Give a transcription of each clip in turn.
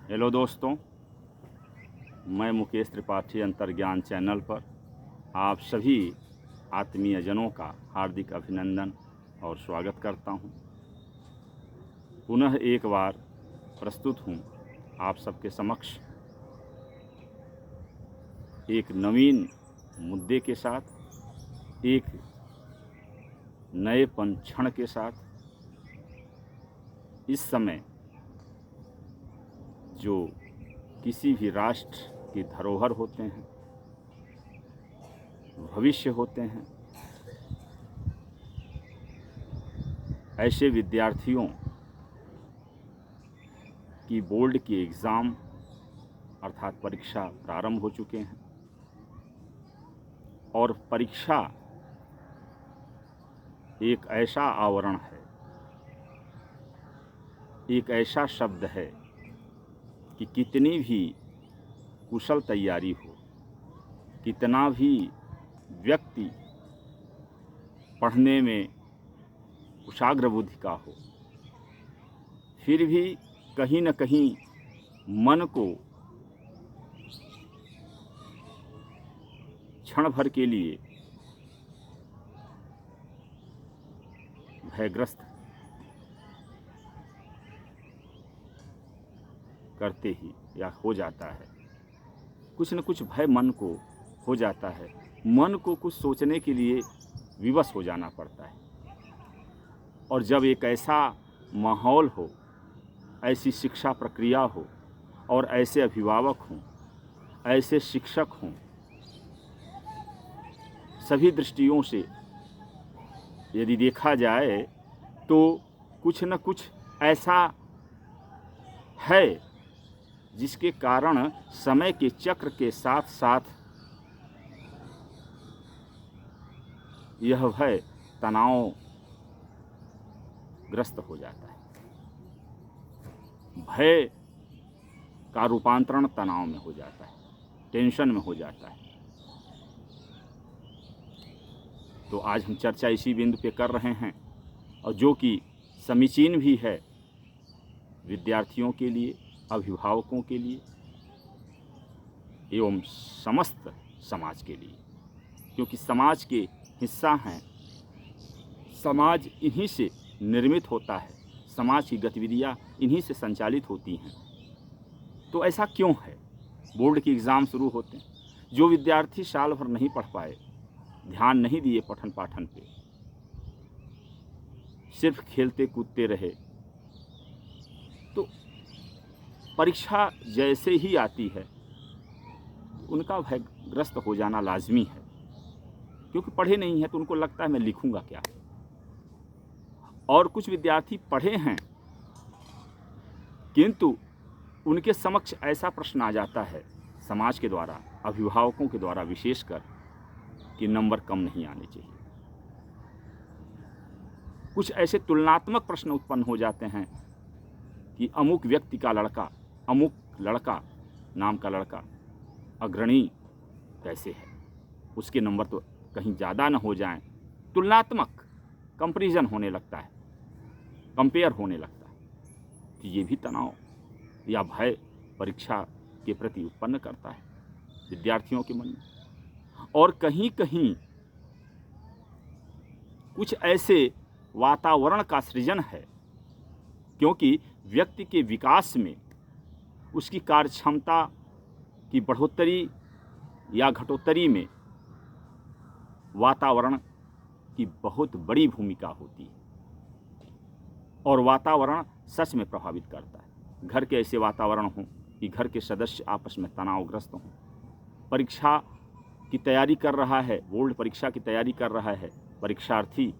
Hello दोस्तों, मैं मुकेश त्रिपाठी अंतर्ज्ञान चैनल पर आप सभी आत्मीय जनों का हार्दिक अभिनंदन और स्वागत करता हूं। पुनः एक बार प्रस्तुत हूं आप सबके समक्ष एक नवीन मुद्दे के साथ, एक नएपन क्षण के साथ। इस समय जो किसी भी राष्ट्र की धरोहर होते हैं, भविष्य होते हैं, ऐसे विद्यार्थियों की बोर्ड की एग्ज़ाम अर्थात परीक्षा प्रारंभ हो चुके हैं। और परीक्षा एक ऐसा आवरण है, एक ऐसा शब्द है कि कितनी भी कुशल तैयारी हो, कितना भी व्यक्ति पढ़ने में कुशाग्र बुद्धि का हो, फिर भी कहीं न कहीं मन को क्षण भर के लिए भयग्रस्त करते ही या हो जाता है। कुछ न कुछ भय मन को हो जाता है। मन को कुछ सोचने के लिए विवश हो जाना पड़ता है। और जब एक ऐसा माहौल हो, ऐसी शिक्षा प्रक्रिया हो और ऐसे अभिभावक हों, ऐसे शिक्षक हों, सभी दृष्टियों से यदि देखा जाए तो कुछ न कुछ ऐसा है जिसके कारण समय के चक्र के साथ साथ यह भय तनावग्रस्त हो जाता है। भय का रूपांतरण तनाव में हो जाता है, टेंशन में हो जाता है। तो आज हम चर्चा इसी बिंदु पे कर रहे हैं, और जो कि समीचीन भी है विद्यार्थियों के लिए, अभिभावकों के लिए एवं समस्त समाज के लिए, क्योंकि समाज के हिस्सा हैं। समाज इन्हीं से निर्मित होता है, समाज की गतिविधियां इन्हीं से संचालित होती हैं। तो ऐसा क्यों है? बोर्ड के एग्ज़ाम शुरू होते हैं, जो विद्यार्थी साल भर नहीं पढ़ पाए, ध्यान नहीं दिए पठन पाठन पे, सिर्फ खेलते कूदते रहे, तो परीक्षा जैसे ही आती है उनका भयग्रस्त हो जाना लाजमी है। क्योंकि पढ़े नहीं हैं तो उनको लगता है मैं लिखूंगा क्या। और कुछ विद्यार्थी पढ़े हैं किंतु उनके समक्ष ऐसा प्रश्न आ जाता है समाज के द्वारा, अभिभावकों के द्वारा विशेषकर, कि नंबर कम नहीं आने चाहिए। कुछ ऐसे तुलनात्मक प्रश्न उत्पन्न हो जाते हैं कि अमुक व्यक्ति का लड़का, अमुक लड़का नाम का लड़का अग्रणी कैसे है, उसके नंबर तो कहीं ज़्यादा न हो जाएं। तुलनात्मक कंपैरिजन होने लगता है, कंपेयर होने लगता है। तो ये भी तनाव या भय परीक्षा के प्रति उत्पन्न करता है विद्यार्थियों के मन में। और कहीं कहीं कुछ ऐसे वातावरण का सृजन है, क्योंकि व्यक्ति के विकास में, उसकी कार्यक्षमता की बढ़ोतरी या घटोत्तरी में वातावरण की बहुत बड़ी भूमिका होती है। और वातावरण सच में प्रभावित करता है। घर के ऐसे वातावरण हों कि घर के सदस्य आपस में तनावग्रस्त हों, परीक्षा की तैयारी कर रहा है, बोर्ड परीक्षा की तैयारी कर रहा है परीक्षार्थी,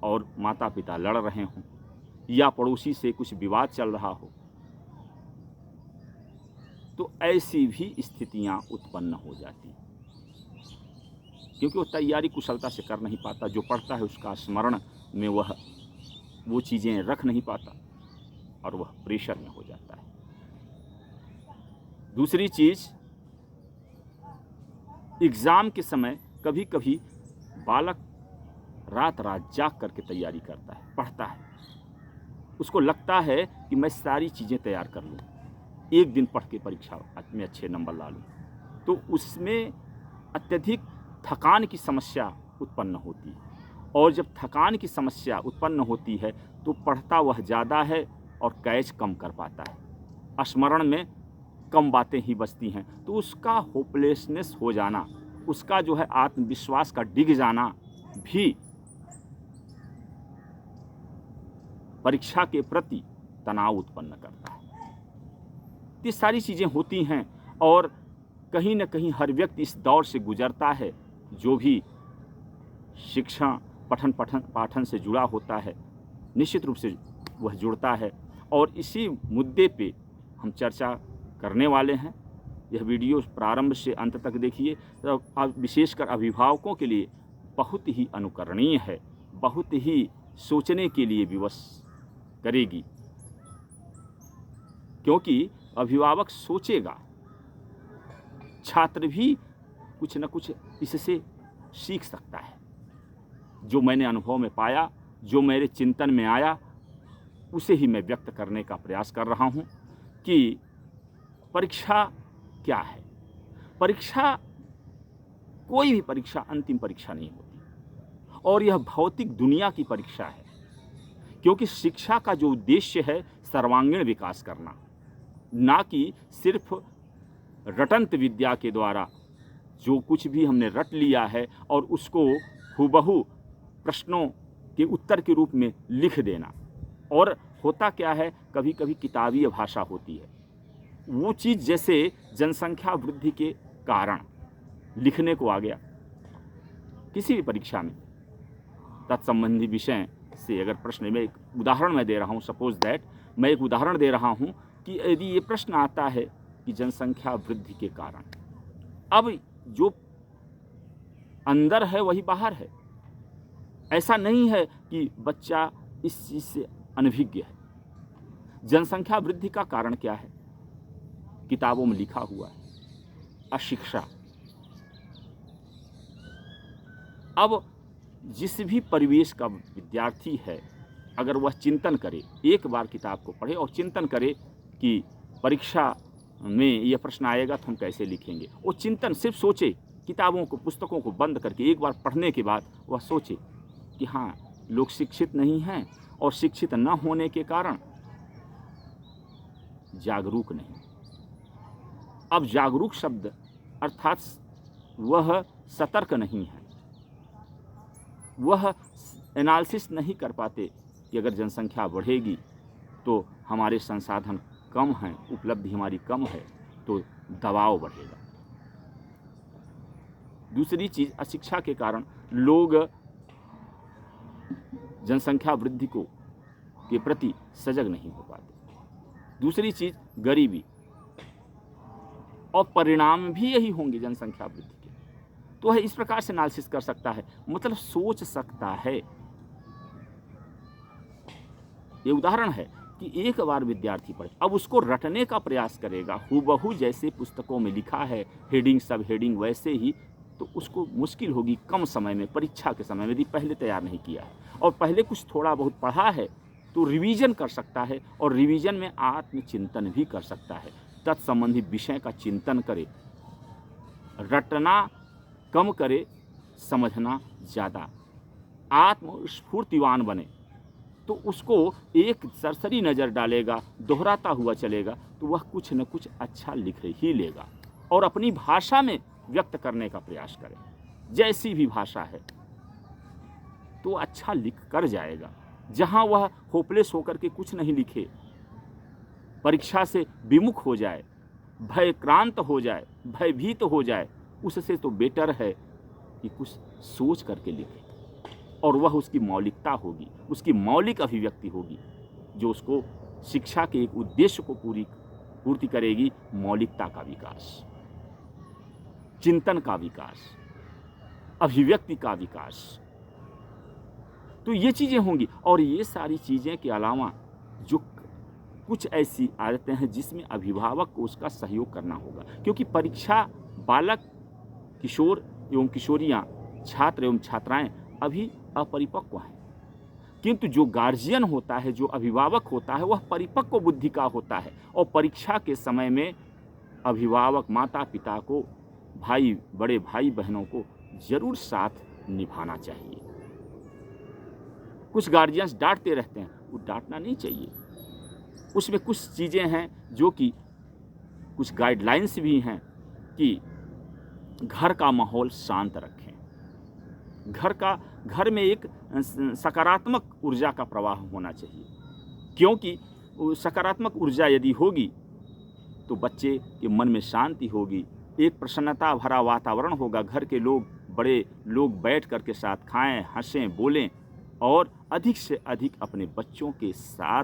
और माता पिता लड़ रहे हों, या पड़ोसी से कुछ विवाद चल रहा हो, तो ऐसी भी स्थितियां उत्पन्न हो जाती, क्योंकि वो तैयारी कुशलता से कर नहीं पाता। जो पढ़ता है उसका स्मरण में वह वो चीज़ें रख नहीं पाता और वह प्रेशर में हो जाता है। दूसरी चीज़, एग्ज़ाम के समय कभी कभी बालक रात रात जाग करके तैयारी करता है, पढ़ता है। उसको लगता है कि मैं सारी चीज़ें तैयार कर लूँ, एक दिन पढ़ के परीक्षा में अच्छे नंबर ला लूँ, तो उसमें अत्यधिक थकान की समस्या उत्पन्न होती है। और जब थकान की समस्या उत्पन्न होती है तो पढ़ता वह ज़्यादा है और कैच कम कर पाता है, स्मरण में कम बातें ही बचती हैं, तो उसका होपलेसनेस हो जाना, उसका जो है आत्मविश्वास का डिग जाना भी परीक्षा के प्रति तनाव उत्पन्न करता है। ये सारी चीज़ें होती हैं और कहीं न कहीं हर व्यक्ति इस दौर से गुजरता है, जो भी शिक्षा पाठन से जुड़ा होता है, निश्चित रूप से वह जुड़ता है। और इसी मुद्दे पे हम चर्चा करने वाले हैं। यह वीडियो प्रारंभ से अंत तक देखिए, तो विशेषकर अभिभावकों के लिए बहुत ही अनुकरणीय है, बहुत ही सोचने के लिए विवश करेगी, क्योंकि अभिभावक सोचेगा, छात्र भी कुछ न कुछ इससे सीख सकता है। जो मैंने अनुभव में पाया, जो मेरे चिंतन में आया, उसे ही मैं व्यक्त करने का प्रयास कर रहा हूँ कि परीक्षा क्या है। परीक्षा, कोई भी परीक्षा अंतिम परीक्षा नहीं होती, और यह भौतिक दुनिया की परीक्षा है, क्योंकि शिक्षा का जो उद्देश्य है सर्वांगीण विकास करना, ना कि सिर्फ रटंत विद्या के द्वारा जो कुछ भी हमने रट लिया है और उसको हूबहू प्रश्नों के उत्तर के रूप में लिख देना। और होता क्या है, कभी कभी किताबीय भाषा होती है, वो चीज़ जैसे जनसंख्या वृद्धि के कारण लिखने को आ गया किसी भी परीक्षा में, तत्संबंधी विषय से अगर प्रश्न, मैं एक उदाहरण मैं दे रहा हूँ, सपोज दैट मैं एक उदाहरण दे रहा हूँ कि यदि ये प्रश्न आता है कि जनसंख्या वृद्धि के कारण, अब जो अंदर है वही बाहर है। ऐसा नहीं है कि बच्चा इस चीज़ से अनभिज्ञ है। जनसंख्या वृद्धि का कारण क्या है, किताबों में लिखा हुआ है, अशिक्षा। अब जिस भी परिवेश का विद्यार्थी है, अगर वह चिंतन करे, एक बार किताब को पढ़े और चिंतन करे कि परीक्षा में यह प्रश्न आएगा तो हम कैसे लिखेंगे, वो चिंतन सिर्फ सोचे, किताबों को, पुस्तकों को बंद करके एक बार पढ़ने के बाद वह सोचे कि हाँ, लोग शिक्षित नहीं हैं और शिक्षित न होने के कारण जागरूक नहीं। अब जागरूक शब्द अर्थात वह सतर्क नहीं है, वह एनालिसिस नहीं कर पाते कि अगर जनसंख्या बढ़ेगी तो हमारे संसाधन कम हैं, उपलब्धि हमारी कम है, तो दबाव बढ़ेगा। दूसरी चीज़, अशिक्षा के कारण लोग जनसंख्या वृद्धि के प्रति सजग नहीं हो पाते। दूसरी चीज़, गरीबी, और परिणाम भी यही होंगे जनसंख्या वृद्धि के। तो वह इस प्रकार से एनालिसिस कर सकता है, मतलब सोच सकता है। ये उदाहरण है कि एक बार विद्यार्थी पढ़े, अब उसको रटने का प्रयास करेगा हूबहू जैसे पुस्तकों में लिखा है, हेडिंग सब हेडिंग वैसे ही, तो उसको मुश्किल होगी कम समय में, परीक्षा के समय में, यदि पहले तैयार नहीं किया है और पहले कुछ थोड़ा बहुत पढ़ा है तो रिवीजन कर सकता है, और रिवीजन में आत्मचिंतन भी कर सकता है, तत्संबंधी विषय का चिंतन करे, रटना कम करे, समझना ज़्यादा, आत्मस्फूर्तिवान बने, तो उसको एक सरसरी नज़र डालेगा, दोहराता हुआ चलेगा, तो वह कुछ न कुछ अच्छा लिख ही लेगा और अपनी भाषा में व्यक्त करने का प्रयास करे। जैसी भी भाषा है तो अच्छा लिख कर जाएगा। जहाँ वह होपलेस होकर के कुछ नहीं लिखे, परीक्षा से विमुख हो जाए, भयक्रांत हो जाए, भयभीत हो जाए, उससे तो बेटर है कि कुछ सोच करके लिखे, और वह उसकी मौलिकता होगी, उसकी मौलिक अभिव्यक्ति होगी, जो उसको शिक्षा के एक उद्देश्य को पूर्ति करेगी, मौलिकता का विकास, चिंतन का विकास, अभिव्यक्ति का विकास। तो ये चीज़ें होंगी। और ये सारी चीज़ें के अलावा जो कुछ ऐसी आदतें हैं जिसमें अभिभावक को उसका सहयोग करना होगा, क्योंकि परीक्षा बालक, किशोर एवं किशोरियाँ, छात्र एवं छात्राएं अभी अपरिपक्व हैं। किंतु जो गार्जियन होता है, जो अभिभावक होता है, वह परिपक्व बुद्धि का होता है और परीक्षा के समय में अभिभावक माता पिता को, बड़े भाई बहनों को जरूर साथ निभाना चाहिए। कुछ गार्जियंस डांटते रहते हैं, वो डांटना नहीं चाहिए। उसमें कुछ चीज़ें हैं जो कि कुछ गाइडलाइंस भी हैं कि घर का माहौल शांत रखें, घर में एक सकारात्मक ऊर्जा का प्रवाह होना चाहिए, क्योंकि सकारात्मक ऊर्जा यदि होगी तो बच्चे के मन में शांति होगी, एक प्रसन्नता भरा वातावरण होगा, घर के बड़े लोग बैठ कर के साथ खाएं, हंसें, बोलें और अधिक से अधिक अपने बच्चों के साथ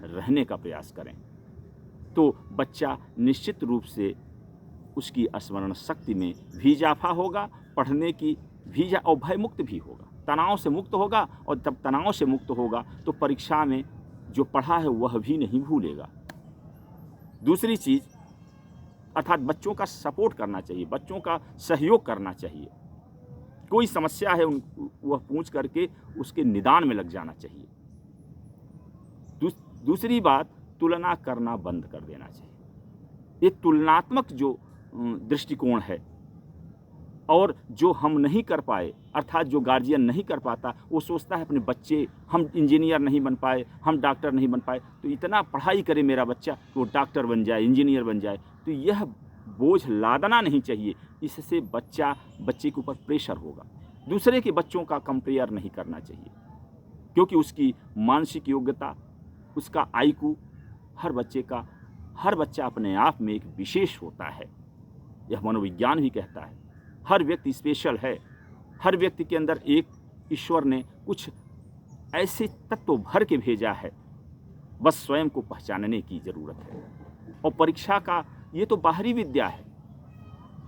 रहने का प्रयास करें, तो बच्चा निश्चित रूप से उसकी स्मरण शक्ति में भी इजाफा होगा, पढ़ने की भी और भय मुक्त भी होगा, तनाव से मुक्त होगा। और जब तनाव से मुक्त होगा तो परीक्षा में जो पढ़ा है वह भी नहीं भूलेगा। दूसरी चीज़ अर्थात बच्चों का सपोर्ट करना चाहिए, बच्चों का सहयोग करना चाहिए। कोई समस्या है वह पूछ करके उसके निदान में लग जाना चाहिए। दूसरी बात, तुलना करना बंद कर देना चाहिए। ये तुलनात्मक जो दृष्टिकोण है और जो हम नहीं कर पाए, अर्थात जो गार्जियन नहीं कर पाता, वो सोचता है अपने बच्चे, हम इंजीनियर नहीं बन पाए, हम डॉक्टर नहीं बन पाए, तो इतना पढ़ाई करे मेरा बच्चा तो वो डॉक्टर बन जाए, इंजीनियर बन जाए। तो यह बोझ लादना नहीं चाहिए, इससे बच्चे के ऊपर प्रेशर होगा। दूसरे के बच्चों का कंपेयर नहीं करना चाहिए, क्योंकि उसकी मानसिक योग्यता, उसका IQ, हर बच्चा अपने आप में एक विशेष होता है। यह मनोविज्ञान भी कहता है, हर व्यक्ति स्पेशल है। हर व्यक्ति के अंदर एक ईश्वर ने कुछ ऐसे तत्व भर के भेजा है, बस स्वयं को पहचानने की ज़रूरत है। और परीक्षा का ये तो बाहरी विद्या है,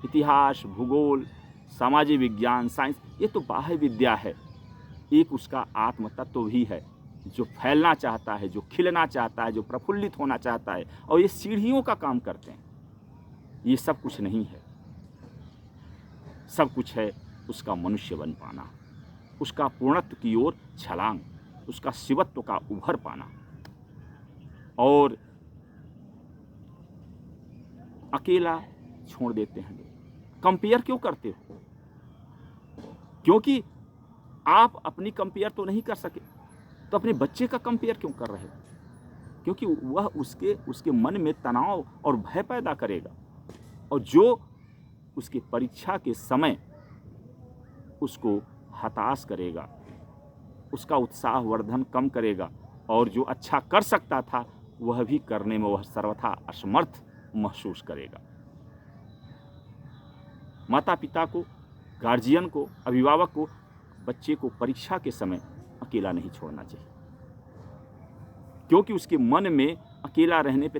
इतिहास, भूगोल, सामाजिक विज्ञान, साइंस, ये तो बाह्य विद्या है। एक उसका आत्म तत्व भी है जो फैलना चाहता है, जो खिलना चाहता है, जो प्रफुल्लित होना चाहता है, और ये सीढ़ियों का काम करते हैं। ये सब कुछ नहीं है, सब कुछ है उसका मनुष्य बन पाना, उसका पूर्णत्व की ओर छलांग, उसका शिवत्व का उभर पाना। और अकेला छोड़ देते हैं लोग। कंपेयर क्यों करते हो? क्योंकि आप अपनी कंपेयर तो नहीं कर सके, तो अपने बच्चे का कंपेयर क्यों कर रहे हो? क्योंकि वह उसके मन में तनाव और भय पैदा करेगा, और जो उसके परीक्षा के समय उसको हताश करेगा, उसका उत्साहवर्धन कम करेगा, और जो अच्छा कर सकता था वह भी करने में वह सर्वथा असमर्थ महसूस करेगा। माता पिता को, गार्जियन को, अभिभावक को बच्चे को परीक्षा के समय अकेला नहीं छोड़ना चाहिए, क्योंकि उसके मन में अकेला रहने पे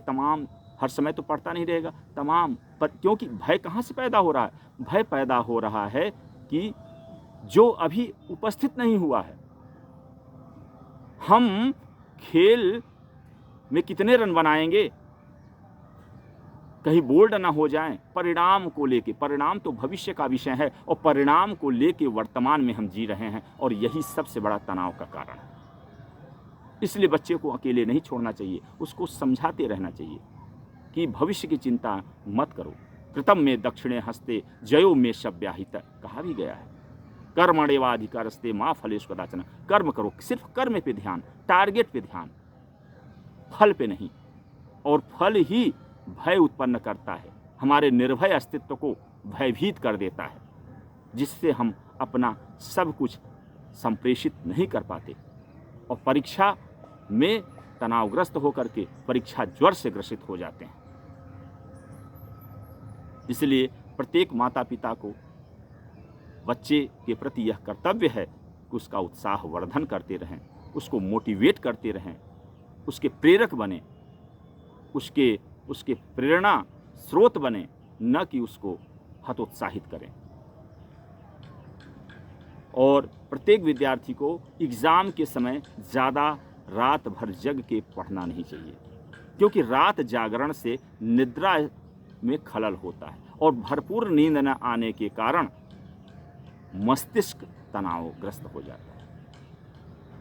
हर समय तो पढ़ता नहीं रहेगा, क्योंकि भय कहाँ से पैदा हो रहा है? भय पैदा हो रहा है कि जो अभी उपस्थित नहीं हुआ है, हम खेल में कितने रन बनाएंगे, कहीं बोल्ड ना हो जाएं, परिणाम को लेके। परिणाम तो भविष्य का विषय है, और परिणाम को लेके वर्तमान में हम जी रहे हैं, और यही सबसे बड़ा तनाव का कारण है। इसलिए बच्चे को अकेले नहीं छोड़ना चाहिए, उसको समझाते रहना चाहिए कि भविष्य की चिंता मत करो। कृतम में दक्षिणे हस्ते जयो में शव्याहित, कहा भी गया है, कर्मण्येवाधिकारस्ते मां फलेषु कदाचन। कर्म करो, सिर्फ कर्म पे ध्यान, टारगेट पे ध्यान, फल पे नहीं। और फल ही भय उत्पन्न करता है, हमारे निर्भय अस्तित्व को भयभीत कर देता है, जिससे हम अपना सब कुछ संप्रेषित नहीं कर पाते, और परीक्षा में तनावग्रस्त होकर के परीक्षा ज्वर से ग्रसित हो जाते हैं। इसलिए प्रत्येक माता पिता को बच्चे के प्रति यह कर्तव्य है कि उसका उत्साह वर्धन करते रहें, उसको मोटिवेट करते रहें, उसके प्रेरक बने, उसके प्रेरणा स्रोत बने, न कि उसको हतोत्साहित करें। और प्रत्येक विद्यार्थी को एग्ज़ाम के समय ज़्यादा रात भर जग के पढ़ना नहीं चाहिए, क्योंकि रात जागरण से निद्रा में खलल होता है, और भरपूर नींद न आने के कारण मस्तिष्क तनावग्रस्त हो जाता है।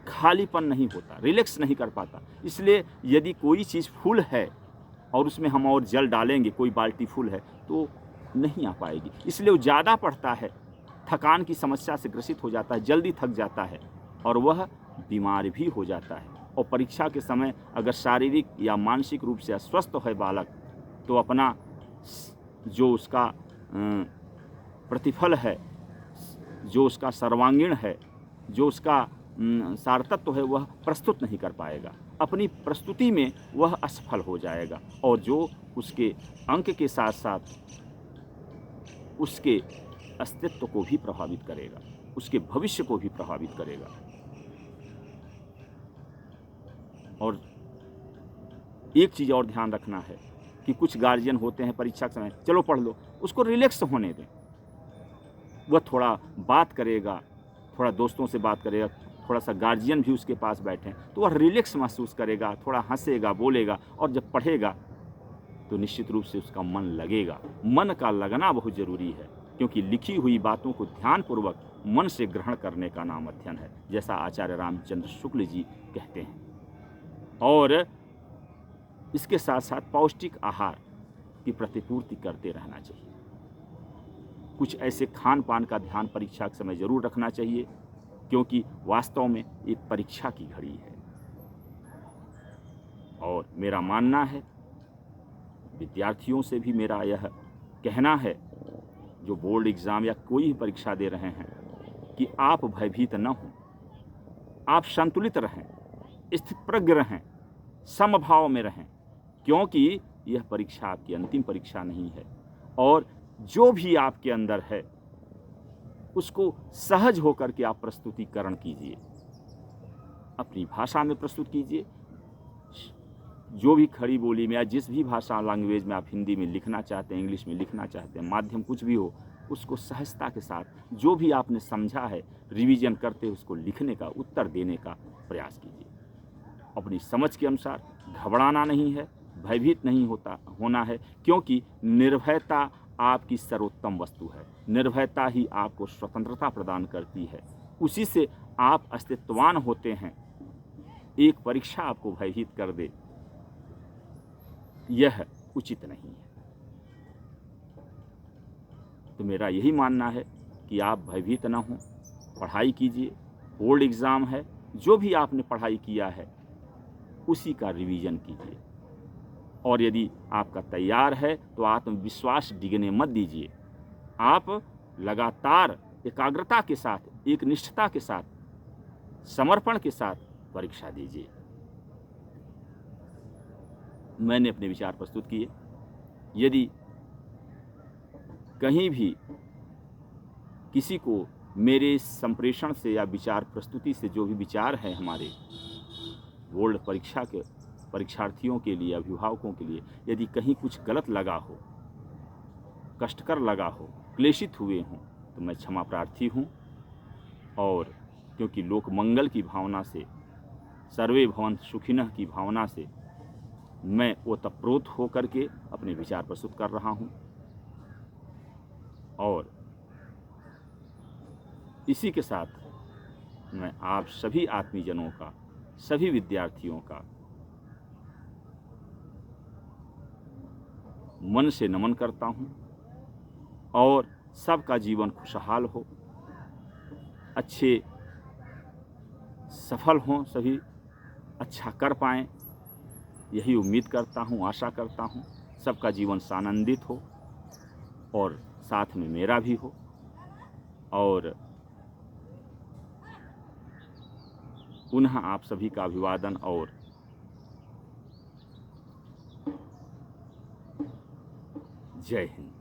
खालीपन नहीं होता, रिलैक्स नहीं कर पाता। इसलिए यदि कोई चीज़ फुल है और उसमें हम और जल डालेंगे, कोई बाल्टी फुल है तो नहीं आ पाएगी। इसलिए वो ज़्यादा पढ़ता है, थकान की समस्या से ग्रसित हो जाता है, जल्दी थक जाता है और वह बीमार भी हो जाता है। और परीक्षा के समय अगर शारीरिक या मानसिक रूप से अस्वस्थ है बालक, तो अपना जो उसका प्रतिफल है, जो उसका सर्वांगीण है, जो उसका सारतत्व है, वह प्रस्तुत नहीं कर पाएगा। अपनी प्रस्तुति में वह असफल हो जाएगा और जो उसके अंक के साथ साथ उसके अस्तित्व को भी प्रभावित करेगा, उसके भविष्य को भी प्रभावित करेगा। और एक चीज़ और ध्यान रखना है कि कुछ गार्जियन होते हैं परीक्षा के समय, चलो पढ़ लो, उसको रिलैक्स होने दें। वह थोड़ा बात करेगा, थोड़ा दोस्तों से बात करेगा, थोड़ा सा गार्जियन भी उसके पास बैठे तो वह रिलैक्स महसूस करेगा, थोड़ा हंसेगा, बोलेगा और जब पढ़ेगा तो निश्चित रूप से उसका मन लगेगा। मन का लगना बहुत ज़रूरी है, क्योंकि लिखी हुई बातों को ध्यानपूर्वक मन से ग्रहण करने का नाम अध्ययन है, जैसा आचार्य रामचंद्र शुक्ल जी कहते हैं। और इसके साथ साथ पौष्टिक आहार की प्रतिपूर्ति करते रहना चाहिए। कुछ ऐसे खान पान का ध्यान परीक्षा के समय जरूर रखना चाहिए, क्योंकि वास्तव में एक परीक्षा की घड़ी है। और मेरा मानना है, विद्यार्थियों से भी मेरा यह कहना है, जो बोर्ड एग्ज़ाम या कोई भी परीक्षा दे रहे हैं, कि आप भयभीत न हों, आप संतुलित रहें, स्थितप्रज्ञ रहें, समभाव में रहें, क्योंकि यह परीक्षा आपकी अंतिम परीक्षा नहीं है। और जो भी आपके अंदर है उसको सहज होकर के आप प्रस्तुतिकरण कीजिए, अपनी भाषा में प्रस्तुत कीजिए। जो भी खड़ी बोली में या जिस भी भाषा लैंग्वेज में आप हिंदी में लिखना चाहते हैं, इंग्लिश में लिखना चाहते हैं, माध्यम कुछ भी हो, उसको सहजता के साथ जो भी आपने समझा है रिवीजन करते हुए उसको लिखने का, उत्तर देने का प्रयास कीजिए। अपनी समझ के अनुसार घबराना नहीं है, भयभीत नहीं होना है, क्योंकि निर्भयता आपकी सर्वोत्तम वस्तु है। निर्भयता ही आपको स्वतंत्रता प्रदान करती है, उसी से आप अस्तित्ववान होते हैं। एक परीक्षा आपको भयभीत कर दे, यह उचित नहीं है। तो मेरा यही मानना है कि आप भयभीत न हों, पढ़ाई कीजिए। बोर्ड एग्ज़ाम है, जो भी आपने पढ़ाई किया है उसी का रिवीजन कीजिए। और यदि आपका तैयार है तो आत्मविश्वास डिगने मत दीजिए। आप लगातार एकाग्रता के साथ, एक निष्ठता के साथ, समर्पण के साथ परीक्षा दीजिए। मैंने अपने विचार प्रस्तुत किए। यदि कहीं भी किसी को मेरे संप्रेषण से या विचार प्रस्तुति से, जो भी विचार है हमारे बोर्ड परीक्षा के परीक्षार्थियों के लिए, अभिभावकों के लिए, यदि कहीं कुछ गलत लगा हो, कष्टकर लगा हो, क्लेशित हुए हों, तो मैं क्षमा प्रार्थी हूँ। और क्योंकि लोक मंगल की भावना से, सर्वे भवन्तु सुखिनः की भावना से मैं ओतप्रोत होकर के अपने विचार प्रस्तुत कर रहा हूँ। और इसी के साथ मैं आप सभी आत्मीजनों का, सभी विद्यार्थियों का मन से नमन करता हूँ। और सबका जीवन खुशहाल हो, अच्छे सफल हों, सभी अच्छा कर पाएँ, यही उम्मीद करता हूँ, आशा करता हूँ। सबका जीवन सानंदित हो और साथ में मेरा भी हो। और पुनः आप सभी का अभिवादन और जय हिंद।